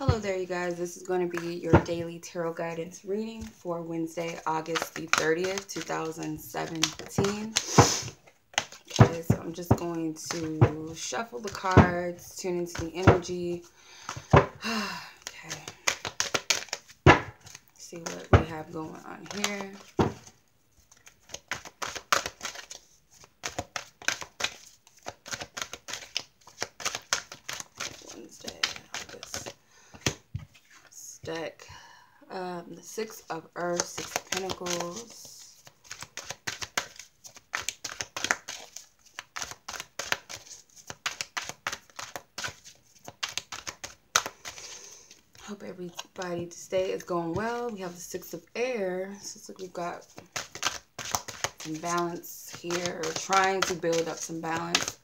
Hello there, you guys. This is going to be your daily tarot guidance reading for Wednesday, August the 30th, 2017. Okay, so I'm just going to shuffle the cards, tune into the energy. Okay. See what we have going on here. Wednesday, August. Deck, the Six of Earth, Six of Pentacles. Hope everybody's day is going well. We have the Six of Air. So it's like we've got some balance here, or trying to build up some balance.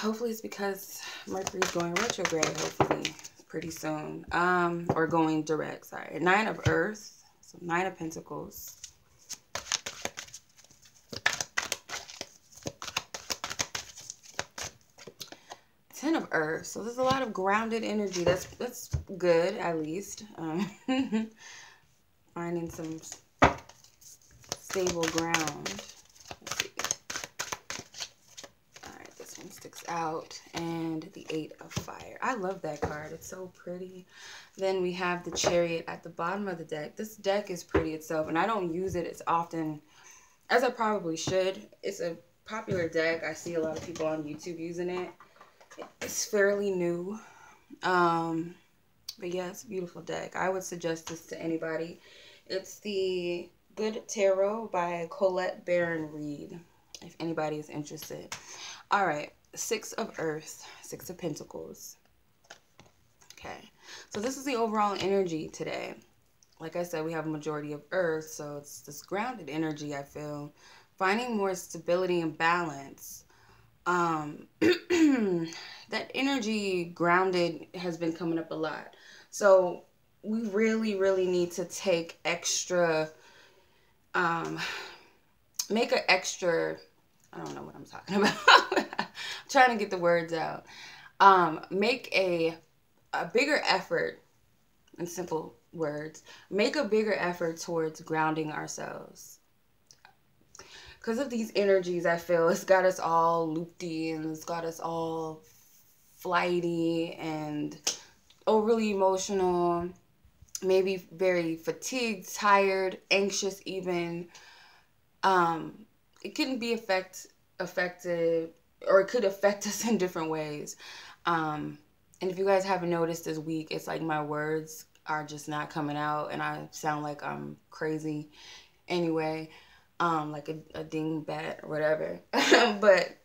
Hopefully it's because Mercury is going retrograde, hopefully pretty soon, or going direct, sorry. Nine of Earth, so Nine of Pentacles. Ten of Earth, so there's a lot of grounded energy. That's good, at least. Finding some stable ground. Let's see. Alright, this one sticks out. And the Eight of Fire. I love that card. It's so pretty. Then we have the Chariot at the bottom of the deck. This deck is pretty itself, and I don't use it as often as I probably should. It's a popular deck. I see a lot of people on YouTube using it. It's fairly new. But yeah, it's a beautiful deck. I would suggest this to anybody. It's the Good Tarot by Colette Baron Reed, if anybody is interested. All right, Six of Earth, Six of Pentacles. Okay, so this is the overall energy today. Like I said, we have a majority of Earth, so it's this grounded energy, I feel. Finding more stability and balance. That energy grounded has been coming up a lot. So we really need to take extra, make an extra, I don't know what I'm talking about. I'm trying to get the words out. Make a bigger effort, in simple words, make a bigger effort towards grounding ourselves. Because of these energies, I feel it's got us all loopy, and it's got us all flighty and overly emotional, maybe very fatigued, tired, anxious even. It can be affected, or it could affect us in different ways. And if you guys haven't noticed this week, it's like my words are just not coming out, and I sound like I'm crazy anyway. Like a dingbat or whatever. But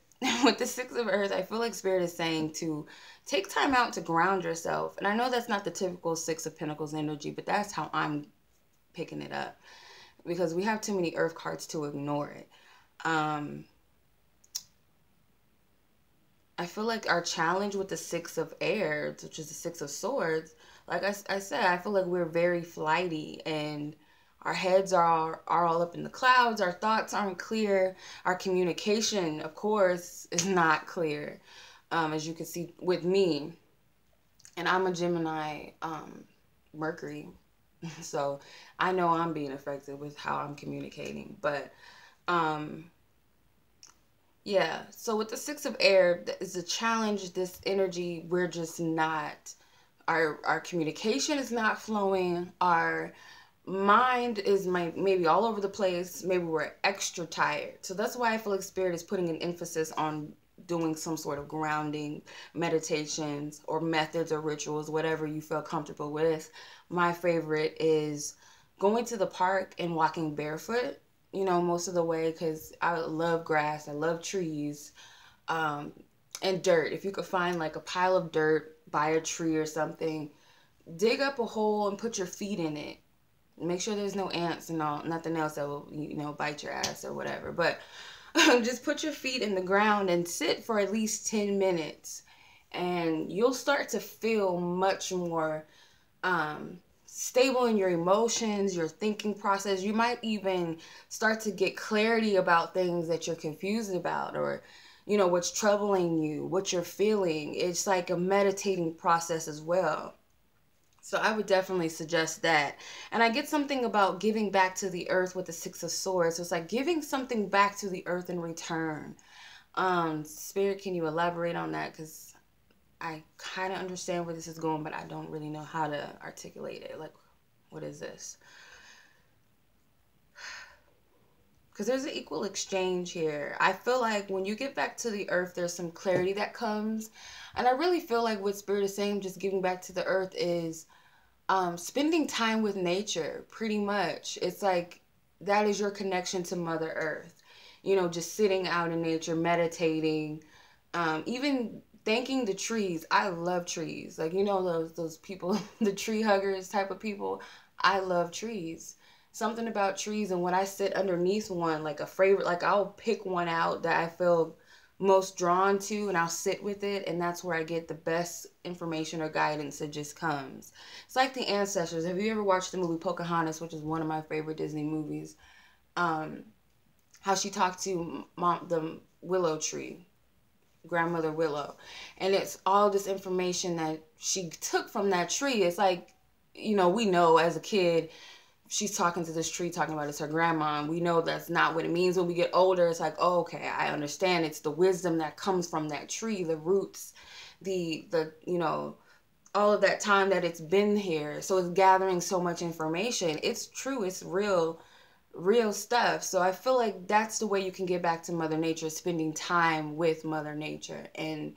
with the Six of Earth, I feel like Spirit is saying to take time out to ground yourself. And I know that's not the typical Six of Pentacles energy, but that's how I'm picking it up. Because we have too many Earth cards to ignore it. I feel like our challenge with the Six of Air, which is the Six of Swords, like I said, I feel like we're very flighty, and our heads are all up in the clouds. Our thoughts aren't clear. Our communication, of course, is not clear. As you can see with me. And I'm a Gemini Mercury. So I know I'm being affected with how I'm communicating. But yeah. So with the Six of Air, is a challenge, this energy, we're just not, our communication is not flowing. Our mind is maybe all over the place. Maybe we're extra tired. So that's why I feel like Spirit is putting an emphasis on doing some sort of grounding meditations or methods or rituals, whatever you feel comfortable with. My favorite is going to the park and walking barefoot, you know, most of the way, because I love grass, I love trees, and dirt. If you could find like a pile of dirt by a tree or something, dig up a hole and put your feet in it. Make sure there's no ants and nothing else that will, you know, bite your ass or whatever. But just put your feet in the ground and sit for at least 10 minutes. And you'll start to feel much more stable in your emotions, your thinking process. You might even start to get clarity about things that you're confused about, or you know, what's troubling you, what you're feeling. It's like a meditating process as well. So I would definitely suggest that. And I get something about giving back to the earth with the Six of Swords. So it's like giving something back to the earth in return. Spirit, can you elaborate on that? Because I kind of understand where this is going, but I don't really know how to articulate it. Like, what is this? Because there's an equal exchange here. I feel like when you get back to the earth, there's some clarity that comes. And I really feel like what Spirit is saying, just giving back to the earth, is spending time with nature, pretty much. It's like that is your connection to Mother Earth. You know, just sitting out in nature, meditating, even thanking the trees. I love trees. Like, you know, those people, the tree huggers type of people. I love trees. Something about trees, and when I sit underneath one, like a favorite, like I'll pick one out that I feel most drawn to, and I'll sit with it, and that's where I get the best information or guidance that just comes. It's like the ancestors. Have you ever watched the movie Pocahontas, which is one of my favorite Disney movies? How she talked to the willow tree, grandmother willow, and it's all this information that she took from that tree. It's like, you know, we know as a kid, she's talking to this tree, talking about it's her grandma. And we know that's not what it means. When we get older, it's like, oh, okay, I understand. It's the wisdom that comes from that tree, the roots, the you know, all of that time that it's been here. So it's gathering so much information. It's true. It's real stuff. So I feel like that's the way you can get back to Mother Nature, spending time with Mother Nature and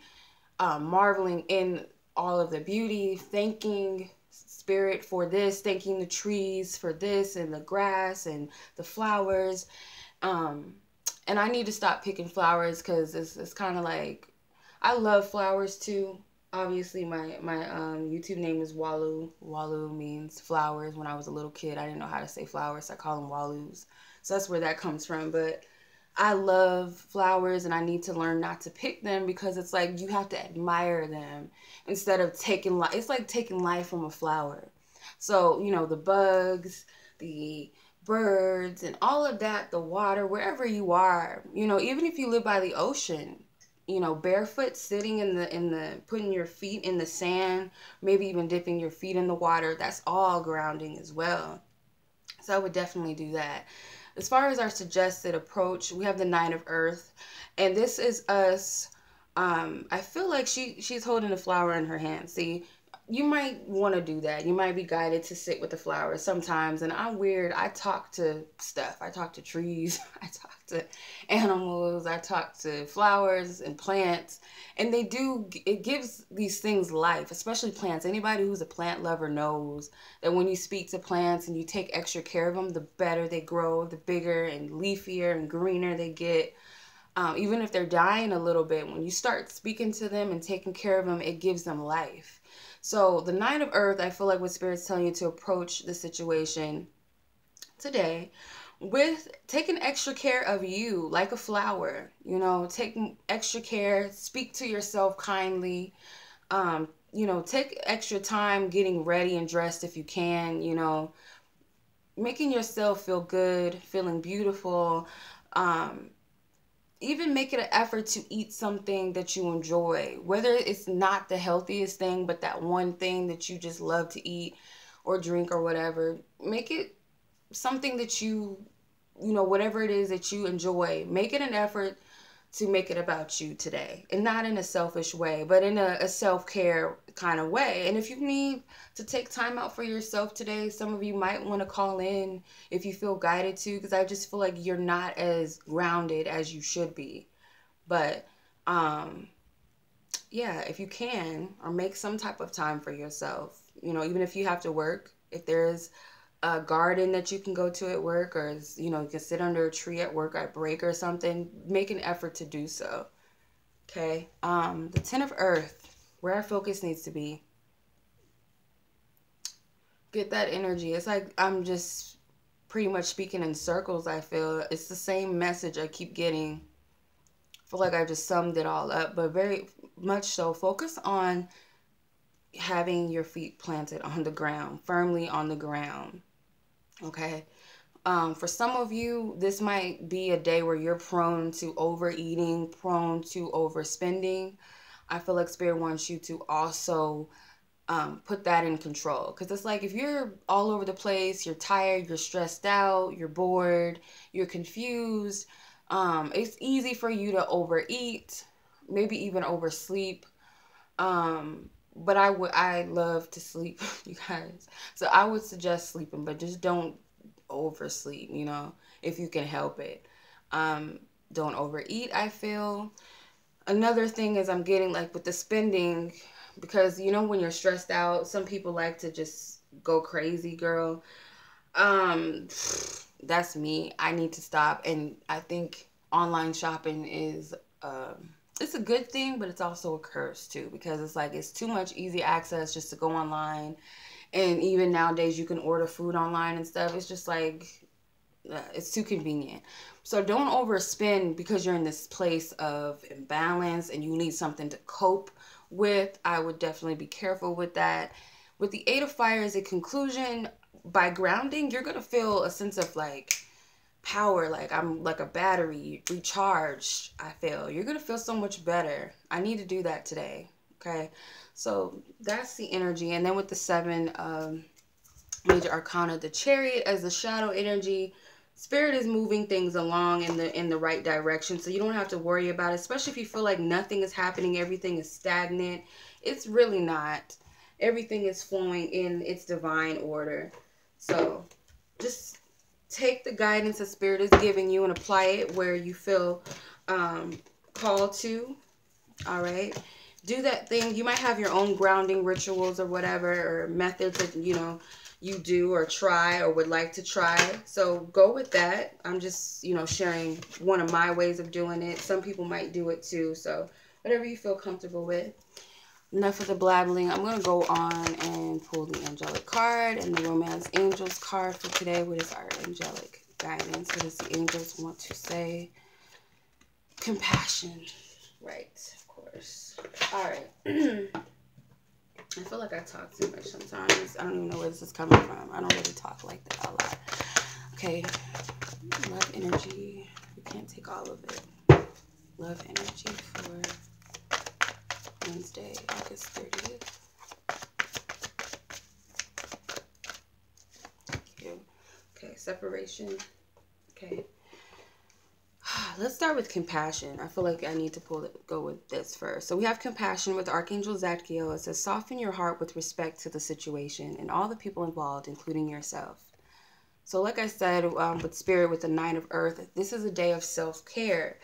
marveling in all of the beauty, thanking Spirit for this, thanking the trees for this, and the grass and the flowers. And I need to stop picking flowers because it's kind of like, I love flowers too. Obviously, my YouTube name is Walu. Walu means flowers. When I was a little kid, I didn't know how to say flowers, so I call them Walus. So that's where that comes from. But I love flowers, and I need to learn not to pick them, because it's like you have to admire them instead of taking life. It's like taking life from a flower. So, you know, the bugs, the birds, and all of that, the water, wherever you are, you know, even if you live by the ocean, you know, barefoot, sitting in the putting your feet in the sand, maybe even dipping your feet in the water, that's all grounding as well. So I would definitely do that. As far as our suggested approach, we have the Nine of Earth, and this is us. I feel like she's holding a flower in her hand. See, you might want to do that. You might be guided to sit with the flowers sometimes. And I'm weird. I talk to stuff. I talk to trees. I talk to animals. I talk to flowers and plants. And it gives these things life, especially plants. Anybody who's a plant lover knows that when you speak to plants and you take extra care of them, the better they grow, the bigger and leafier and greener they get. Even if they're dying a little bit, when you start speaking to them and taking care of them, it gives them life. So the Nine of Earth, I feel like what Spirit's telling you to approach the situation today with taking extra care of you, like a flower. You know, take extra care, speak to yourself kindly. You know, take extra time getting ready and dressed if you can, you know, making yourself feel good, feeling beautiful. Even make it an effort to eat something that you enjoy, whether it's not the healthiest thing, but that one thing that you just love to eat or drink or whatever. Make it something that you know, whatever it is that you enjoy, make it an effort to make it about you today, and not in a selfish way, but in a self-care kind of way. And if you need to take time out for yourself today, some of you might want to call in if you feel guided to, because I just feel like you're not as grounded as you should be. But yeah, if you can, or make some type of time for yourself, you know, even if you have to work, if there's a garden that you can go to at work, or, you know, you can sit under a tree at work at break or something, make an effort to do so. Okay. The Ten of Earth, where our focus needs to be. Get that energy. It's like I'm just pretty much speaking in circles. I feel it's the same message I keep getting. I feel like I just summed it all up, but very much so. Focus on having your feet planted on the ground, firmly on the ground. Okay. For some of you, this might be a day where you're prone to overeating, prone to overspending. I feel like Spirit wants you to also put that in control. Because it's like if you're all over the place, you're tired, you're stressed out, you're bored, you're confused, it's easy for you to overeat, maybe even oversleep. But I love to sleep, you guys. So I would suggest sleeping, but just don't oversleep, you know, if you can help it. Don't overeat, I feel. Another thing is I'm getting like with the spending, because you know when you're stressed out, some people like to just go crazy, girl. That's me. I need to stop. And I think online shopping is it's a good thing, but it's also a curse too, because it's like it's too much easy access just to go online. And even nowadays you can order food online and stuff. It's just like it's too convenient. So don't overspend because you're in this place of imbalance and you need something to cope with. I would definitely be careful with that. With the Eight of Fires, a conclusion, by grounding, you're going to feel a sense of like power, like I'm like a battery recharged. I feel you're going to feel so much better. I need to do that today. Okay. So that's the energy. And then with the Seven Major Arcana, the Chariot as the shadow energy, Spirit is moving things along in the right direction, so you don't have to worry about it, especially if you feel like nothing is happening, everything is stagnant. It's really not. Everything is flowing in its divine order. So just take the guidance that Spirit is giving you and apply it where you feel called to. All right. Do that thing. You might have your own grounding rituals or whatever, or methods that, you know, you do or try or would like to try. So go with that. I'm just, you know, sharing one of my ways of doing it. Some people might do it too. So whatever you feel comfortable with. Enough of the blabbling. I'm going to go on and pull the Angelic card and the Romance Angels card for today. What is our Angelic guidance? What does the angels want to say? Compassion. Right, of course. All right. I feel like I talk too much sometimes. I don't even know where this is coming from. I don't really talk like that a lot. Okay. Love energy. We can't take all of it. Love energy for Wednesday, August 30th. Thank you. Okay, separation. Okay. Let's start with compassion. I feel like I need to go with this first. So we have compassion with Archangel Zadkiel. It says, soften your heart with respect to the situation and all the people involved, including yourself. So like I said, with Spirit, with the Nine of Earth, this is a day of self-care.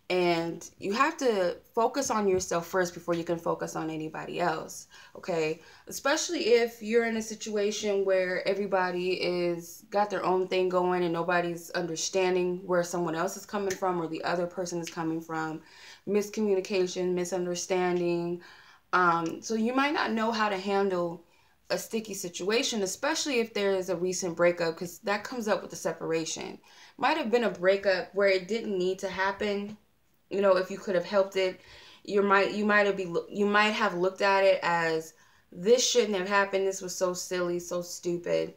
And you have to focus on yourself first before you can focus on anybody else, okay? Especially if you're in a situation where everybody is got their own thing going and nobody's understanding where someone else is coming from or the other person is coming from. Miscommunication, misunderstanding. So you might not know how to handle a sticky situation, especially if there is a recent breakup, because that comes up with the separation. Might have been a breakup where it didn't need to happen. You know, if you could have helped it, you might have looked at it as, this shouldn't have happened. This was so silly, so stupid.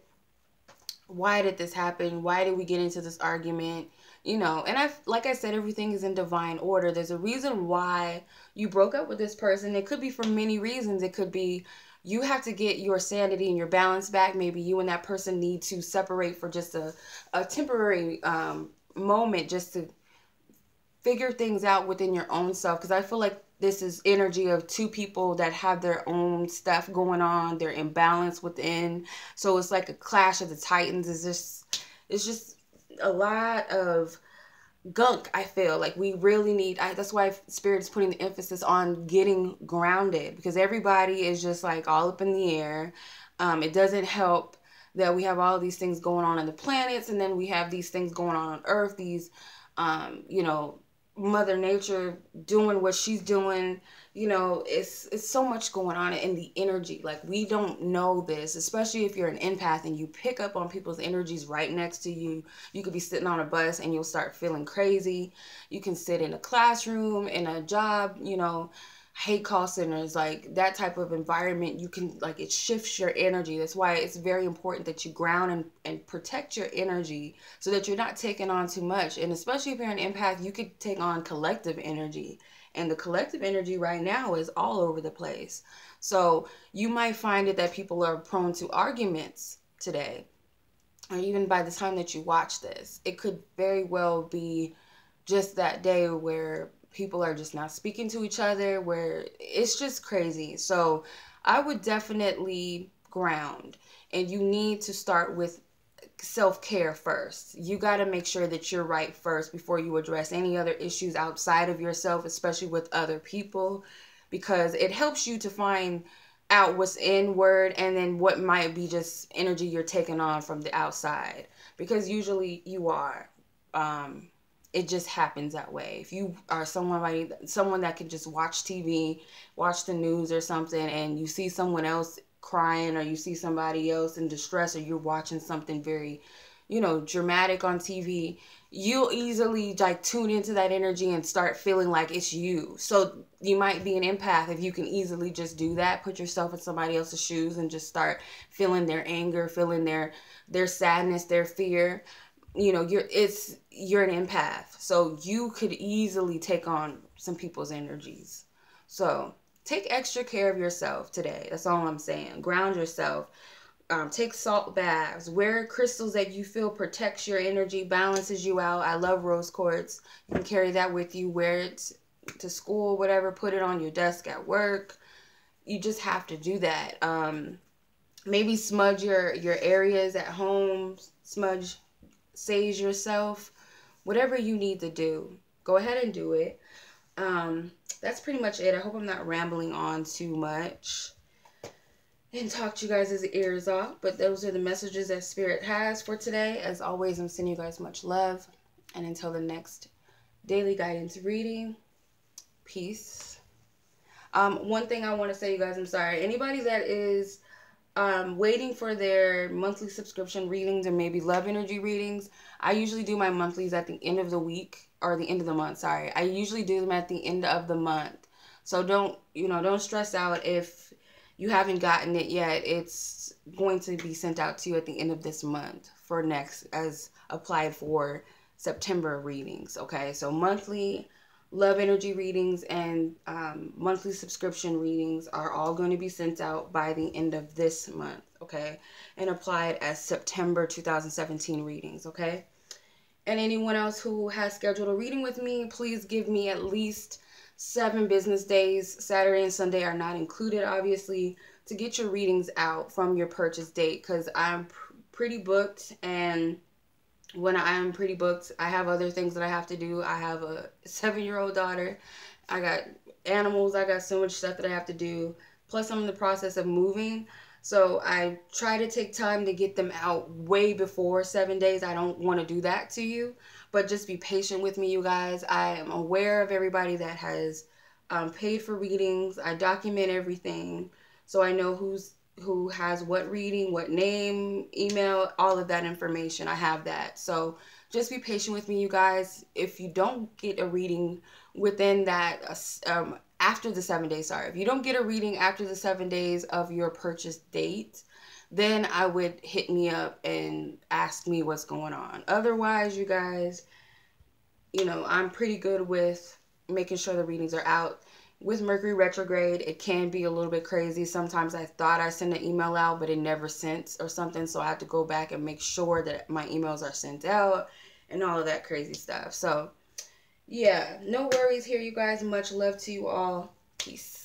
Why did this happen? Why did we get into this argument? You know, and like I said, everything is in divine order. There's a reason why you broke up with this person. It could be for many reasons. It could be you have to get your sanity and your balance back. Maybe you and that person need to separate for just a temporary moment, just to figure things out within your own self, because I feel like this is energy of two people that have their own stuff going on. They're imbalanced within, so it's like a clash of the titans. It's just a lot of gunk. I feel like we really need, that's why Spirit is putting the emphasis on getting grounded, because everybody is just like all up in the air. It doesn't help that we have all these things going on in the planets, and then we have these things going on Earth, these you know, Mother Nature doing what she's doing. You know, it's so much going on in the energy. Like, we don't know this, especially if you're an empath and you pick up on people's energies right next to you. You could be sitting on a bus and you'll start feeling crazy. You can sit in a classroom, in a job, you know, hate call centers, like that type of environment, you can, like, it shifts your energy. That's why it's very important that you ground and protect your energy so that you're not taking on too much. And especially if you're an empath, you could take on collective energy. And the collective energy right now is all over the place. So you might find it that people are prone to arguments today, or even by the time that you watch this, it could very well be just that day where people are just not speaking to each other, where it's just crazy. So I would definitely ground, and you need to start with self-care first. You got to make sure that you're right first before you address any other issues outside of yourself, especially with other people, because it helps you to find out what's inward and then what might be just energy you're taking on from the outside, because usually you are. It just happens that way. If you are someone that can just watch TV, watch the news or something, and you see someone else crying, or you see somebody else in distress, or you're watching something very, dramatic on TV, you'll easily like tune into that energy and start feeling like it's you. So you might be an empath if you can easily just do that, put yourself in somebody else's shoes and just start feeling their anger, feeling their sadness, their fear. You're an empath, so you could easily take on some people's energies. So take extra care of yourself today. That's all I'm saying. Ground yourself. Take salt baths. Wear crystals that you feel protects your energy, balances you out. I love rose quartz. You can carry that with you. Wear it to school, whatever. Put it on your desk at work. You just have to do that. Maybe smudge your areas at home. Sage yourself. Whatever you need to do, go ahead and do it. That's pretty much it. I hope I'm not rambling on too much and talk to you guys' ears off, but those are the messages that Spirit has for today. As always, I'm sending you guys much love, and until the next daily guidance reading, peace. One thing I want to say, you guys, I'm sorry. Anybody that is waiting for their monthly subscription readings or maybe love energy readings, I usually do my monthlies at the end of the week, or the end of the month, sorry. I usually do them at the end of the month. So don't stress out if you haven't gotten it yet. It's going to be sent out to you at the end of this month for next, as applied for September readings. Okay, so monthly love energy readings and monthly subscription readings are all going to be sent out by the end of this month, okay, and applied as September 2017 readings, okay? And anyone else who has scheduled a reading with me, please give me at least 7 business days. Saturday and Sunday are not included, obviously, to get your readings out from your purchase date, because I'm pretty booked, and when I'm pretty booked, I have other things that I have to do. I have a 7-year-old daughter. I got animals. I got so much stuff that I have to do. Plus, I'm in the process of moving. So I try to take time to get them out way before 7 days. I don't want to do that to you, but just be patient with me, you guys. I am aware of everybody that has paid for readings. I document everything, so I know who has what reading, what name, email, all of that information. I have that. So just be patient with me, you guys. If you don't get a reading within that, after the 7 days, if you don't get a reading after the 7 days of your purchase date, then I would hit me up and ask me what's going on. Otherwise, you guys, I'm pretty good with making sure the readings are out. With Mercury retrograde, it can be a little bit crazy. Sometimes I thought I sent an email out, but it never sent or something. So I have to go back and make sure that my emails are sent out and all of that crazy stuff. So, yeah, no worries here, you guys. Much love to you all. Peace.